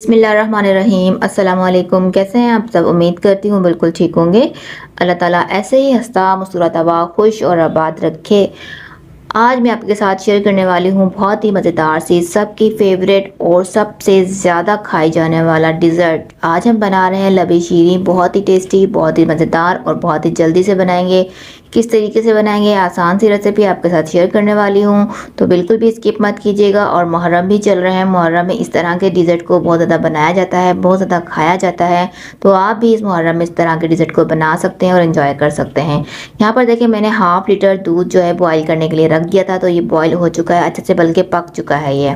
बिस्मिल्लाहिर्रहमानिर्रहीम। अस्सलाम वालेकुम। कैसे हैं आप सब? उम्मीद करती हूँ बिल्कुल ठीक होंगे। अल्लाह ताला ऐसे ही हंसता मुस्कुराता खुश और आबाद रखे। आज मैं आपके साथ शेयर करने वाली हूँ बहुत ही मज़ेदार सी सबकी फेवरेट और सबसे ज़्यादा खाई जाने वाला डिज़र्ट। आज हम बना रहे हैं लबी शीरी। बहुत ही टेस्टी, बहुत ही मज़ेदार और बहुत ही जल्दी से बनाएंगे। किस तरीके से बनाएंगे, आसान सी रेसिपी आपके साथ शेयर करने वाली हूँ, तो बिल्कुल भी स्किप मत कीजिएगा। और मुहर्रम भी चल रहे हैं, मुहर्रम में इस तरह के डिज़र्ट को बहुत ज़्यादा बनाया जाता है, बहुत ज़्यादा खाया जाता है। तो आप भी इस मुहर्रम में इस तरह के डिज़र्ट को बना सकते हैं और इन्जॉय कर सकते हैं। यहाँ पर देखिए मैंने हाफ लीटर दूध जो है बॉईल करने के लिए रख दिया था, तो ये बॉईल हो चुका है अच्छे से, बल्कि पक चुका है ये।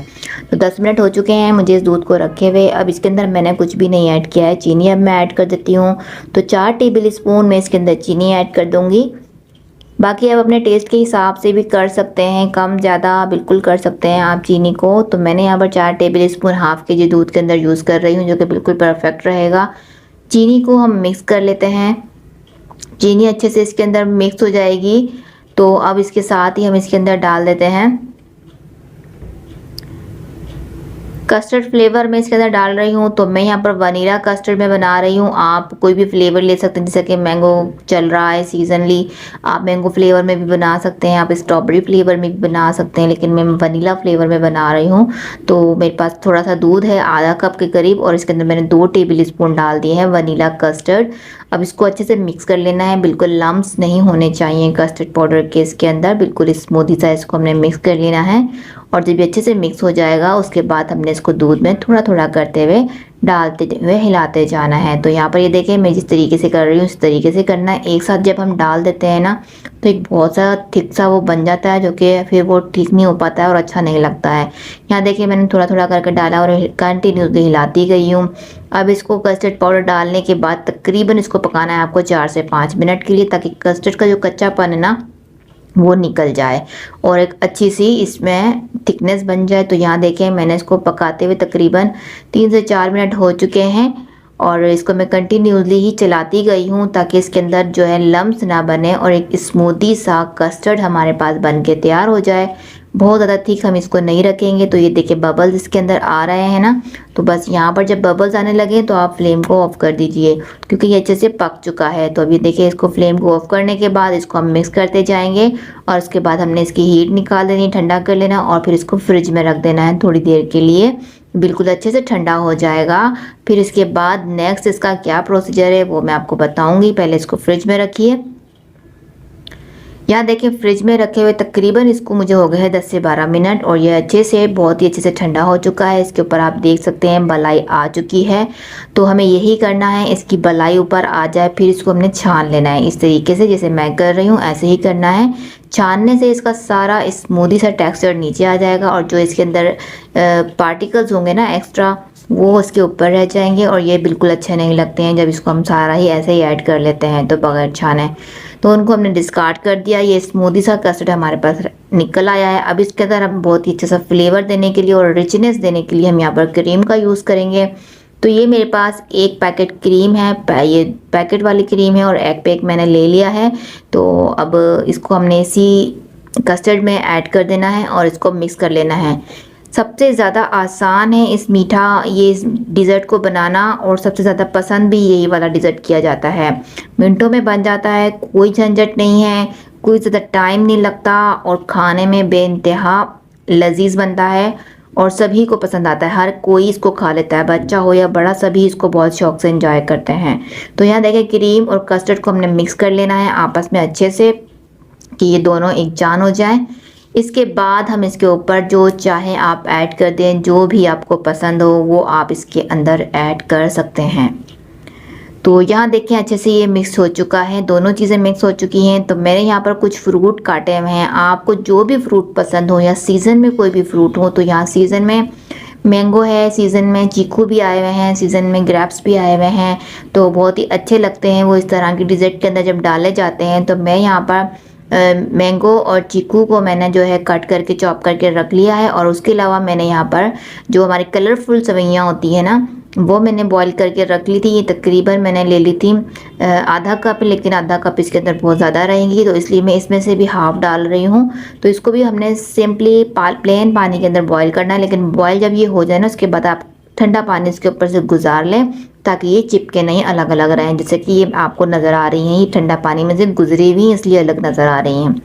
तो 10 मिनट हो चुके हैं मुझे इस दूध को रखे हुए। अब इसके अंदर मैंने कुछ भी नहीं ऐड किया है, चीनी अब मैं ऐड कर देती हूँ। तो 4 टेबल स्पून मैं इसके अंदर चीनी ऐड कर दूँगी। बाकी आप अपने टेस्ट के हिसाब से भी कर सकते हैं, कम ज़्यादा बिल्कुल कर सकते हैं आप चीनी को। तो मैंने यहाँ पर 4 टेबल स्पून हाफ के जी दूध के अंदर यूज़ कर रही हूँ, जो कि बिल्कुल परफेक्ट रहेगा। चीनी को हम मिक्स कर लेते हैं। चीनी अच्छे से इसके अंदर मिक्स हो जाएगी, तो अब इसके साथ ही हम इसके अंदर डाल देते हैं कस्टर्ड फ्लेवर। मैं इसके अंदर डाल रही हूँ, तो मैं यहाँ पर वनीला कस्टर्ड में बना रही हूँ। आप कोई भी फ्लेवर ले सकते हैं, जैसे कि मैंगो चल रहा है सीजनली, आप मैंगो फ्लेवर में भी बना सकते हैं, आप स्ट्रॉबेरी फ्लेवर में भी बना सकते हैं, लेकिन मैं वनीला फ्लेवर में बना रही हूँ। तो मेरे पास थोड़ा सा दूध है, आधा कप के करीब, और इसके अंदर मैंने 2 टेबल स्पून डाल दिए हैं वनीला कस्टर्ड। अब इसको अच्छे से मिक्स कर लेना है, बिल्कुल लम्स नहीं होने चाहिए कस्टर्ड पाउडर के इसके अंदर, बिल्कुल स्मूदी सा इसको हमने मिक्स कर लेना है। और जब ये अच्छे से मिक्स हो जाएगा, उसके बाद हमने इसको दूध में थोड़ा थोड़ा करते हुए डालते हुए हिलाते जाना है। तो यहाँ पर ये देखें मैं जिस तरीके से कर रही हूँ, इस तरीके से करना है। एक साथ जब हम डाल देते हैं ना, तो एक बहुत सा थिक सा वो बन जाता है, जो कि फिर वो ठीक नहीं हो पाता है और अच्छा नहीं लगता है। यहाँ देखिए मैंने थोड़ा थोड़ा करके डाला और कंटिन्यूसली हिलाती गई हूँ। अब इसको कस्टर्ड पाउडर डालने के बाद तकरीबन इसको पकाना है आपको 4 से 5 मिनट के लिए, ताकि कस्टर्ड का जो कच्चापन है ना वो निकल जाए और एक अच्छी सी इसमें थिकनेस बन जाए। तो यहाँ देखें मैंने इसको पकाते हुए तकरीबन 3 से 4 मिनट हो चुके हैं, और इसको मैं कंटिन्यूसली ही चलाती गई हूँ, ताकि इसके अंदर जो है लम्स ना बने और एक स्मूदी सा कस्टर्ड हमारे पास बन के तैयार हो जाए। बहुत ज़्यादा थिक हम इसको नहीं रखेंगे। तो ये देखिए बबल्स इसके अंदर आ रहे हैं ना, तो बस यहाँ पर जब बबल्स आने लगे तो आप फ्लेम को ऑफ कर दीजिए, क्योंकि ये अच्छे से पक चुका है। तो अभी देखिए इसको फ्लेम को ऑफ करने के बाद इसको हम मिक्स करते जाएंगे, और उसके बाद हमने इसकी हीट निकाल देनी, ठंडा कर लेना, और फिर इसको फ्रिज में रख देना है थोड़ी देर के लिए, बिल्कुल अच्छे से ठंडा हो जाएगा। फिर इसके बाद नेक्स्ट इसका क्या प्रोसीजर है वो मैं आपको बताऊंगी। पहले इसको फ्रिज में रखिए। यहाँ देखिए फ्रिज में रखे हुए तकरीबन इसको मुझे हो गए हैं 10 से 12 मिनट, और ये अच्छे से बहुत ही अच्छे से ठंडा हो चुका है। इसके ऊपर आप देख सकते हैं बलाई आ चुकी है। तो हमें यही करना है, इसकी बलाई ऊपर आ जाए फिर इसको हमने छान लेना है, इस तरीके से जैसे मैं कर रही हूँ ऐसे ही करना है। छानने से इसका सारा स्मूदी सा टेक्सचर नीचे आ जाएगा, और जो इसके अंदर पार्टिकल्स होंगे ना एक्स्ट्रा, वो उसके ऊपर रह जाएंगे, और ये बिल्कुल अच्छे नहीं लगते हैं जब इसको हम सारा ही ऐसे ही ऐड कर लेते हैं तो बगैर छाने। तो उनको हमने डिस्कार्ड कर दिया। ये स्मूदी सा कस्टर्ड हमारे पास निकल आया है। अब इसके अंदर हम बहुत ही अच्छा सा फ्लेवर देने के लिए और रिचनेस देने के लिए हम यहाँ पर क्रीम का यूज़ करेंगे। तो ये मेरे पास 1 पैकेट क्रीम है, ये पैकेट वाली क्रीम है, और एक पैक मैंने ले लिया है। तो अब इसको हमने इसी कस्टर्ड में ऐड कर देना है और इसको मिक्स कर लेना है। सबसे ज़्यादा आसान है इस इस डिज़र्ट को बनाना, और सबसे ज़्यादा पसंद भी यही वाला डिज़र्ट किया जाता है। मिनटों में बन जाता है, कोई झंझट नहीं है, कोई ज़्यादा टाइम नहीं लगता, और खाने में बेइंतहा लजीज बनता है और सभी को पसंद आता है। हर कोई इसको खा लेता है, बच्चा हो या बड़ा, सभी इसको बहुत शौक से एंजॉय करते हैं। तो यहाँ देखें क्रीम और कस्टर्ड को हमने मिक्स कर लेना है आपस में अच्छे से, कि ये दोनों एक जान हो जाए। इसके बाद हम इसके ऊपर जो चाहे आप ऐड कर दें, जो भी आपको पसंद हो वो आप इसके अंदर ऐड कर सकते हैं। तो यहाँ देखें अच्छे से ये मिक्स हो चुका है, दोनों चीज़ें मिक्स हो चुकी हैं। तो मैंने यहाँ पर कुछ फ्रूट काटे हुए हैं, आपको जो भी फ्रूट पसंद हो या सीज़न में कोई भी फ्रूट हो, तो यहाँ सीज़न में मैंगो है, सीज़न में चीकू भी आए हुए हैं, सीज़न में ग्रेप्स भी आए हुए हैं। तो बहुत ही अच्छे लगते हैं वो इस तरह की डिज़र्ट के अंदर जब डाले जाते हैं। तो मैं यहाँ पर मैंगो और चीकू को मैंने जो है कट करके चॉप करके रख लिया है, और उसके अलावा मैंने यहाँ पर जो हमारी कलरफुल सवैयाँ होती है ना, वो मैंने बॉईल करके रख ली थी। ये तकरीबन मैंने ले ली थी आधा कप, लेकिन आधा कप इसके अंदर बहुत ज़्यादा रहेंगी, तो इसलिए मैं इसमें से भी हाफ़ डाल रही हूँ। तो इसको भी हमने सिंपली प्लेन पानी के अंदर बॉईल करना है, लेकिन बॉईल जब ये हो जाए ना, उसके बाद आप ठंडा पानी इसके ऊपर से गुजार लें ताकि ये चिपके नहीं, अलग अलग रहें। जैसे कि ये आपको नज़र आ रही हैं, ये ठंडा पानी में से गुजरी हुई इसलिए अलग नज़र आ रही हैं।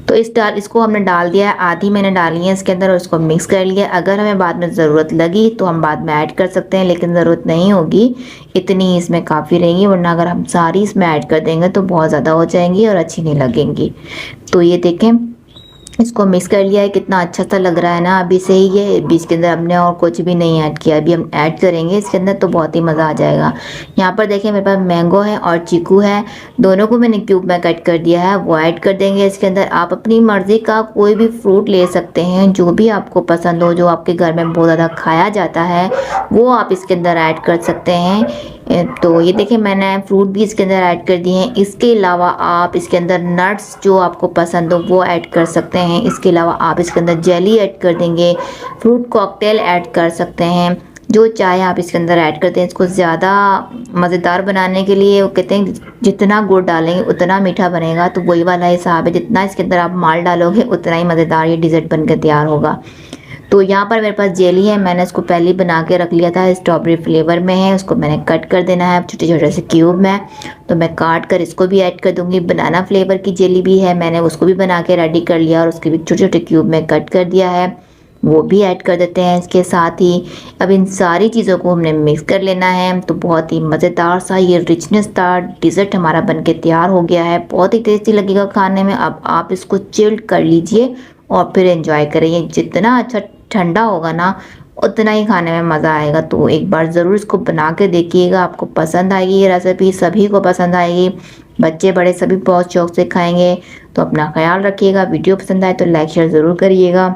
तो इसको हमने डाल दिया है, आधी मैंने डाली है इसके अंदर और इसको मिक्स कर लिया। अगर हमें बाद में ज़रूरत लगी तो हम बाद में ऐड कर सकते हैं, लेकिन ज़रूरत नहीं होगी, इतनी ही इसमें काफ़ी रहेंगी, वरना अगर हम सारी इसमें ऐड कर देंगे तो बहुत ज़्यादा हो जाएंगी और अच्छी नहीं लगेंगी। तो ये देखें, इसको मिक्स कर लिया है, कितना अच्छा सा लग रहा है ना। अभी से ही ये बीच के अंदर हमने और कुछ भी नहीं ऐड किया, अभी हम ऐड करेंगे इसके अंदर तो बहुत ही मज़ा आ जाएगा। यहाँ पर देखिए मेरे पास मैंगो है और चीकू है, दोनों को मैंने क्यूब में कट कर दिया है, वो ऐड कर देंगे इसके अंदर। आप अपनी मर्ज़ी का कोई भी फ्रूट ले सकते हैं, जो भी आपको पसंद हो, जो आपके घर में बहुत ज़्यादा खाया जाता है वो आप इसके अंदर ऐड कर सकते हैं। तो ये देखिए मैंने फ्रूट भी इसके अंदर ऐड कर दिए हैं। इसके अलावा आप इसके अंदर नट्स जो आपको पसंद हो वो ऐड कर सकते हैं। इसके अलावा आप इसके अंदर जेली ऐड कर देंगे, फ्रूट कॉकटेल ऐड कर सकते हैं, जो चाहे आप इसके अंदर ऐड करते हैं। इसको ज़्यादा मज़ेदार बनाने के लिए वो कहते हैं जितना गुड़ डालेंगे उतना मीठा बनेगा, तो वही वाला हिसाब है, जितना इसके अंदर आप माल डालोगे उतना ही मज़ेदार ये डिज़र्ट बनकर तैयार होगा। तो यहाँ पर मेरे पास जेली है, मैंने इसको पहले ही बना के रख लिया था, स्ट्रॉबेरी फ्लेवर में है, उसको मैंने कट कर देना है छोटे छोटे से क्यूब में। तो मैं काट कर इसको भी ऐड कर दूंगी। बनाना फ्लेवर की जेली भी है, मैंने उसको भी बना के रेडी कर लिया और उसके भी छोटे छोटे क्यूब में कट कर दिया है, वो भी ऐड कर देते हैं इसके साथ ही। अब इन सारी चीज़ों को हमने मिक्स कर लेना है। तो बहुत ही मज़ेदार सा ये रिचनेस दार डिज़र्ट हमारा बन के तैयार हो गया है, बहुत ही टेस्टी लगेगा खाने में। अब आप इसको चिल्ड कर लीजिए और फिर एंजॉय करिए। जितना अच्छा ठंडा होगा ना उतना ही खाने में मज़ा आएगा। तो एक बार ज़रूर इसको बना के देखिएगा, आपको पसंद आएगी ये रेसिपी, सभी को पसंद आएगी, बच्चे बड़े सभी बहुत शौक से खाएंगे। तो अपना ख्याल रखिएगा, वीडियो पसंद आए तो लाइक शेयर ज़रूर करिएगा।